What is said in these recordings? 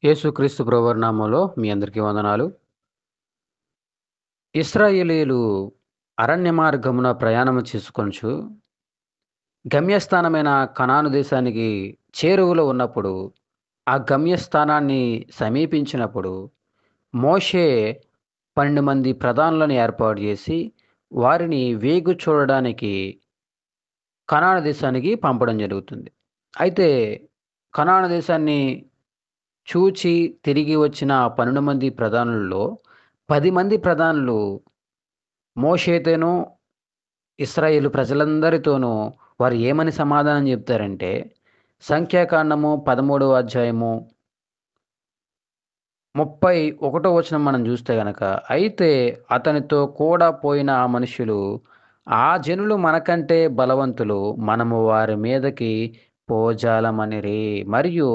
యేసుక్రీస్తు ప్రభువారి నామంలో మీ అందరికీ వందనాలు. ఇశ్రాయేలీయులు అరణ్య మార్గమున ప్రయాణము చేసుకొనుచు గమ్యస్థానమైన కనాను దేశానికి చేరువలో ఉన్నప్పుడు, ఆ గమ్యస్థానాన్ని సమీపించినప్పుడు మోషే 12 మంది ప్రధానులను ఏర్పాటు చేసి, వారిని వేగు చూడడానికి కనాను దేశానికి పంపడం జరుగుతుంది. అయితే కనాను దేశాన్ని చూచి తిరిగి వచ్చిన ఆ 12 మంది ప్రధానుల్లో 10 మంది ప్రధానులు మోషేతోనూ, ఇశ్రాయేలు ప్రజలందరితోనూ వారు ఏమని సమాధానం చెప్తారంటే, సంఖ్యాకాండము 13వ అధ్యాయము 31 వచనం మనం చూస్తే గనక, అయితే అతనితో కూడా పోయిన ఆ మనుషులు, ఆ జనులు మనకంటే బలవంతులు, మనము వారి మీదకి పోజాలమనిరి. మరియు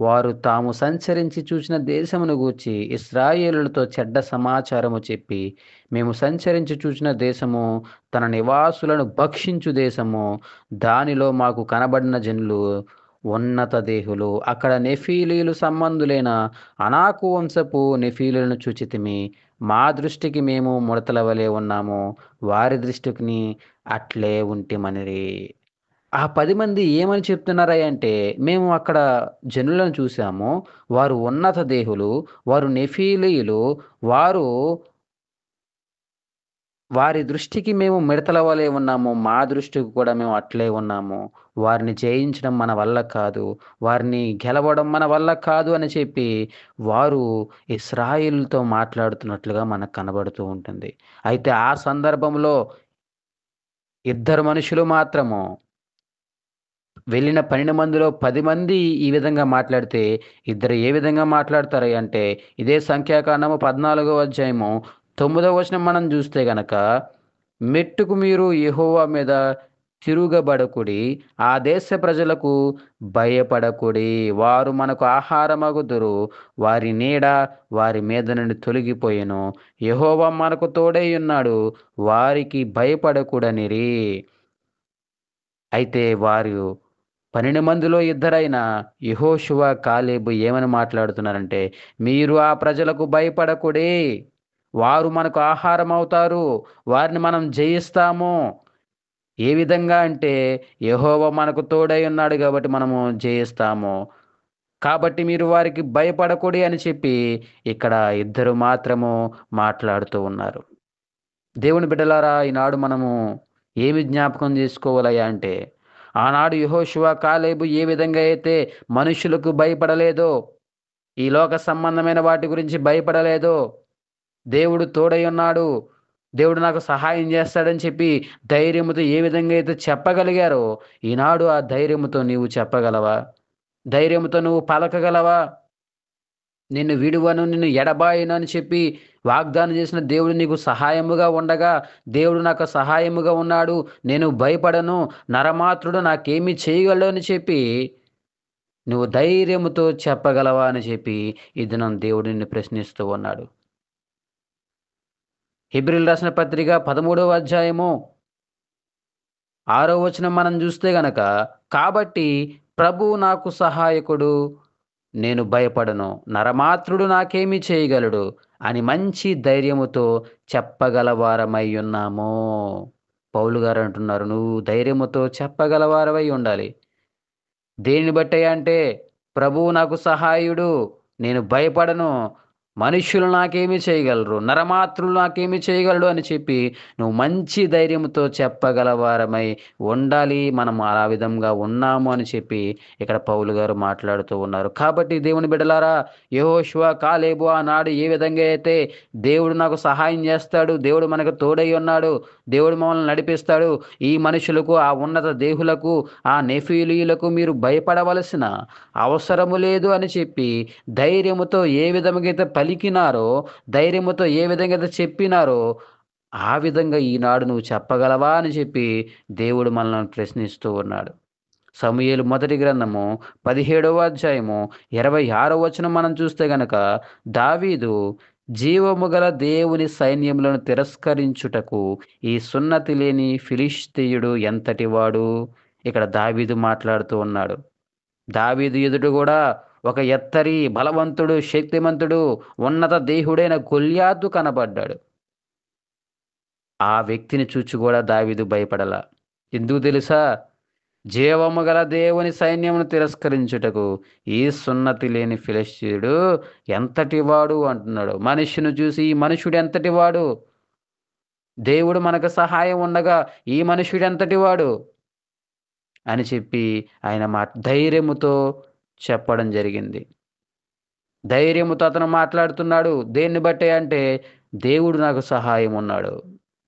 వారు తాము సంచరించి చూసిన దేశమును గూర్చి ఇశ్రాయేలులతో చెడ్డ సమాచారము చెప్పి, మేము సంచరించి చూచిన దేశము తన నివాసులను భక్షించు దేశము, దానిలో మాకు కనబడిన జనులు ఉన్నత దేహులు, అక్కడ నెఫీలీలు సంబంధులైన అనాకు వంశపు నెఫీలులను చూచితిమి. మా దృష్టికి మేము ముడతల వలె ఉన్నాము, వారి దృష్టికిని అట్లే ఉంటిమనిరి. ఆ 10 మంది ఏమని చెప్తున్నారయ్య అంటే, మేము అక్కడ జనులను చూసాము. వారు ఉన్నత దేహులు, వారు నెఫీలీయులు, వారు వారి దృష్టికి మేము మిడతల వలె ఉన్నాము. మా దృష్టికి కూడా మేము అట్లే ఉన్నాము. వారిని జయించడం మన వల్ల కాదు. వారిని గెలవడం మన వల్ల కాదు అని చెప్పి, వారు ఇశ్రాయేలుతో మాట్లాడుతున్నట్లుగా మనకు కనబడుతూ ఉంటుంది. అయితే ఆ సందర్భంలో ఇద్దరు మనుషులు మాత్రము వెళ్ళిన 12 మందిలో 10 మంది ఈ విధంగా మాట్లాడితే, ఇద్దరు ఏ విధంగా మాట్లాడతారయ్య అంటే, ఇదే సంఖ్యాకాండము 14వ అధ్యాయము 9వ వచనం మనం చూస్తే గనక, మెట్టుకు మీరు యెహోవా మీద తిరుగబడకుడి, ఆ దేశ ప్రజలకు భయపడకుడి, వారు మనకు ఆహారమగుదురు, వారి నీడ వారి మీద నుండి తొలగిపోయెను, యెహోవా మనకు తోడై ఉన్నాడు, వారికి భయపడకుడనిరి. అయితే వారు 12 మందిలో ఇద్దరైన యెహోషువ, కాలేబు ఏమని మాట్లాడుతున్నారంటే, మీరు ఆ ప్రజలకు భయపడకుడి, వారు మనకు ఆహారమవుతారు, వారిని మనం జయిస్తాము. ఏ విధంగా అంటే, యెహోవా మనకు తోడై ఉన్నాడు కాబట్టి మనము జయిస్తాము. కాబట్టి మీరు వారికి భయపడకుడి అని చెప్పి, ఇక్కడ ఇద్దరు మాత్రము మాట్లాడుతూ ఉన్నారు. దేవుని బిడ్డలారా, ఈనాడు మనము ఏమి జ్ఞాపకం చేసుకోవాలయ్యా అంటే, ఆనాడు యెహోషువ, కాలేబు ఏ విధంగా అయితే మనుషులకు భయపడలేదో, ఈ లోక సంబంధమైన వాటి గురించి భయపడలేదో, దేవుడు తోడై ఉన్నాడు, దేవుడు నాకు సహాయం చేస్తాడని చెప్పి ధైర్యముతో ఏ విధంగా అయితే చెప్పగలిగారో, ఈనాడు ఆ ధైర్యముతో నీవు చెప్పగలవా? ధైర్యముతో నువ్వు పలకగలవా? నిన్ను విడువను, నిన్ను ఎడబాయను అని చెప్పి వాగ్దానం చేసిన దేవుడు నీకు సహాయముగా ఉండగా, దేవుడు నాకు సహాయముగా ఉన్నాడు, నేను భయపడను, నరమాత్రుడు నాకేమి చేయగలడు అని చెప్పి, నువ్వు ధైర్యముతో చెప్పగలవా అని చెప్పి, ఈ దినం దేవుడు నిన్ను ప్రశ్నిస్తూ ఉన్నాడు. హెబ్రీయులు రాసిన పత్రిక 13వ అధ్యాయము 6వ వచనం మనం చూస్తే గనక, కాబట్టి ప్రభువు నాకు సహాయకుడు, నేను భయపడను, నరమాత్రుడు నాకేమి చేయగలడు అని మంచి ధైర్యముతో చెప్పగలవారమై ఉన్నాము. పౌలు గారు అంటున్నారు, నువ్వు ధైర్యముతో చెప్పగలవారవై ఉండాలి. దేనిని బట్టయ్యా అంటే, ప్రభువు నాకు సహాయుడు, నేను భయపడను, మనుష్యులు నాకేమి చేయగలరు, నరమాత్రులు నాకేమి చేయగలడు అని చెప్పి నువ్వు మంచి ధైర్యంతో చెప్పగలవారమై ఉండాలి. మనం ఆ విధంగా ఉన్నాము అని చెప్పి ఇక్కడ పౌలు గారు మాట్లాడుతూ ఉన్నారు. కాబట్టి దేవుని బిడ్డలారా, యెహోషువ, కాలేబు ఆనాడు ఏ విధంగా అయితే దేవుడు నాకు సహాయం చేస్తాడు, దేవుడు మనకు తోడై ఉన్నాడు, దేవుడు మమ్మల్ని నడిపిస్తాడు, ఈ మనుషులకు, ఆ ఉన్నత దేహులకు, ఆ నెఫీలీయులకు మీరు భయపడవలసిన అవసరము లేదు అని చెప్పి ధైర్యముతో ఏ విధముగా అయితే పలికినారో, ధైర్యముతో ఏ విధంగా అయితే చెప్పినారో, ఆ విధంగా ఈనాడు నువ్వు చెప్పగలవా అని చెప్పి దేవుడు మనల్ని ప్రశ్నిస్తూ ఉన్నాడు. సమూయేలు మొదటి గ్రంథము 17వ అధ్యాయము 26వ వచనం మనం చూస్తే గనక, దావీదు జీవము గల దేవుని సైన్యములను తిరస్కరించుటకు ఈ సున్నతి లేని ఫిలిష్తీయుడు ఎంతటివాడు. ఇక్కడ దావీదు మాట్లాడుతూ ఉన్నాడు. దావీదు ఎదుట కూడా ఒక ఎత్తరి, బలవంతుడు, శక్తిమంతుడు, ఉన్నత దేహుడైన గొల్యాతు కనబడ్డాడు. ఆ వ్యక్తిని చూచి గూడా దావీదు భయపడల. ఎందుకు తెలుసా? జీవము గల దేవుని సైన్యమును తిరస్కరించుటకు ఈ సున్నతి లేని ఫిలిష్తీయుడు ఎంతటివాడు అంటున్నాడు. మనిషిని చూసి ఈ మనుషుడు ఎంతటివాడు? దేవుడు మనకు సహాయం ఉండగా ఈ మనుషుడెంతటివాడు అని చెప్పి ఆయన ధైర్యముతో చెప్పడం జరిగింది. ధైర్యముతో అతను మాట్లాడుతున్నాడు. దేన్ని బట్టే అంటే దేవుడు నాకు సహాయం ఉన్నాడు.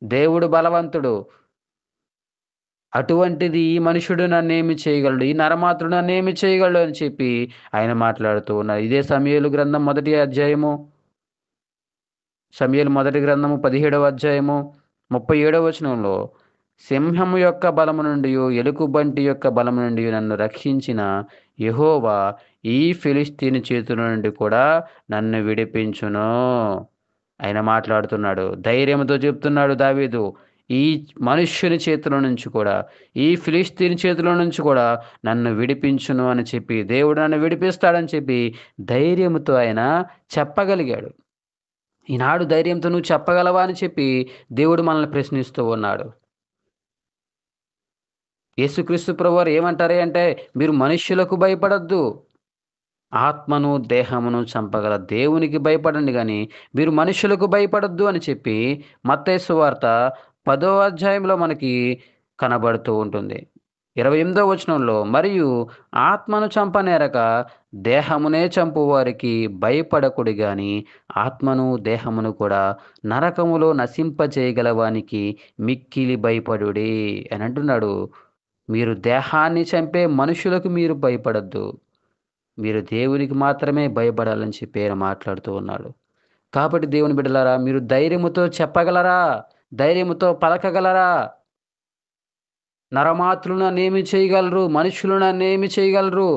దేవుడు బలవంతుడు. అటువంటిది ఈ మనుషుడు నన్నేమి చేయగలడు? ఈ నరమాత్రుడు నన్నేమి చేయగలడు అని చెప్పి ఆయన మాట్లాడుతూ ఉన్నారు. ఇదే సమూయేలు గ్రంథం మొదటి అధ్యాయము, సమూయేలు మొదటి గ్రంథము 17వ అధ్యాయము 37వ వచనంలో, సింహము యొక్క బలము నుండియు, ఎలుగుబంటి యొక్క బలము నుండియు నన్ను రక్షించిన యెహోవా ఈ ఫిలిష్తీయుని చేతుల నుండి కూడా నన్ను విడిపించును. ఆయన మాట్లాడుతున్నాడు. ధైర్యంతో చెప్తున్నాడు దావీదు. ఈ మనుష్యుని చేతిలో నుంచి కూడా, ఈ ఫిలిష్తీయుని చేతిలో నుంచి కూడా నన్ను విడిపించును అని చెప్పి, దేవుడు నన్ను విడిపిస్తాడని చెప్పి ధైర్యంతో ఆయన చెప్పగలిగాడు. ఈనాడు ధైర్యంతో నువ్వు చెప్పగలవా అని చెప్పి దేవుడు మనల్ని ప్రశ్నిస్తూ ఉన్నాడు. యేసుక్రీస్తు ప్రభువారు ఏమంటారు అంటే, మీరు మనుష్యులకు భయపడొద్దు. ఆత్మను, దేహమును చంపగల దేవునికి భయపడండి గాని, మీరు మనుషులకు భయపడొద్దు అని చెప్పి మత్తయి సువార్త 10వ అధ్యాయంలో మనకి కనబడుతూ ఉంటుంది. 28వ వచనంలో, మరియు ఆత్మను చంపనేరక దేహమునే చంపువారికి భయపడకుడి గాని, ఆత్మను, దేహమును కూడా నరకములో నశింపజేయగల వానికి మిక్కిలి భయపడుడి అని అంటున్నాడు. మీరు దేహాన్ని చంపే మనుషులకు మీరు భయపడొద్దు. మీరు దేవునికి మాత్రమే భయపడాలని చెప్పి ఆయన మాట్లాడుతూ ఉన్నాడు. కాబట్టి దేవుని బిడ్డలారా, మీరు ధైర్యముతో చెప్పగలరా? ధైర్యముతో పలకగలరా? నరమాత్రులు నన్నేమి చేయగలరు? మనుషులు నన్నేమి చేయగలరు?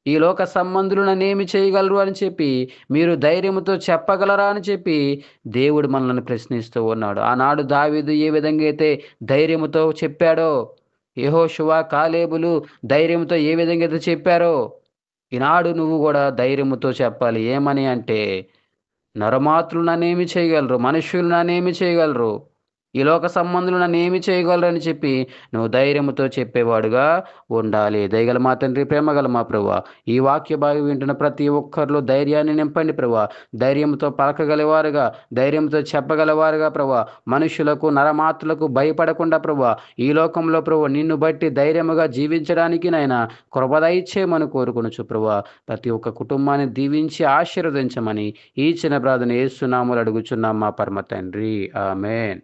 ఈ లోక సంబంధులు నన్నేమి చేయగలరు అని చెప్పి మీరు ధైర్యముతో చెప్పగలరా అని చెప్పి దేవుడు మనల్ని ప్రశ్నిస్తూ ఉన్నాడు. ఆనాడు దావీదు ఏ విధంగా అయితే ధైర్యముతో చెప్పాడో, యెహోషువ, కాలేబులు ధైర్యంతో ఏ విధంగా అయితే చెప్పారో, ఈనాడు నువ్వు గూడా ధైర్యముతో చెప్పాలి. ఏమని అంటే, నరమాత్రులు నన్నేమి చేయగలరు? మనుష్యులు నన్నేమి చేయగలరు? ఈ లోక సంబంధులు నన్నేమి చేయగలరని చెప్పి నువ్వు ధైర్యముతో చెప్పేవాడుగా ఉండాలి. దయగల మా తండ్రి, ప్రేమగల మా ప్రభువా, ఈ వాక్య భాగం వింటున్న ప్రతి ఒక్కరిలో ధైర్యాన్ని నింపండి ప్రభువా. ధైర్యంతో పలకగలవారుగా, ధైర్యంతో చెప్పగలవారుగా ప్రభువా. మనుషులకు, నరమాత్రులకు భయపడకుండా ప్రభువా, ఈ లోకంలో ప్రభువా నిన్ను బట్టి ధైర్యముగా జీవించడానికి నాయనా కృప దయచేయమని కోరుకొనుచు ప్రభువా. ప్రతి ఒక్క కుటుంబాన్ని దీవించి ఆశీర్వదించమని ఈ చిన్న ప్రార్థన యేసు నామములో అడుగుచున్నాం మా పరమ తండ్రి. ఆమేన్.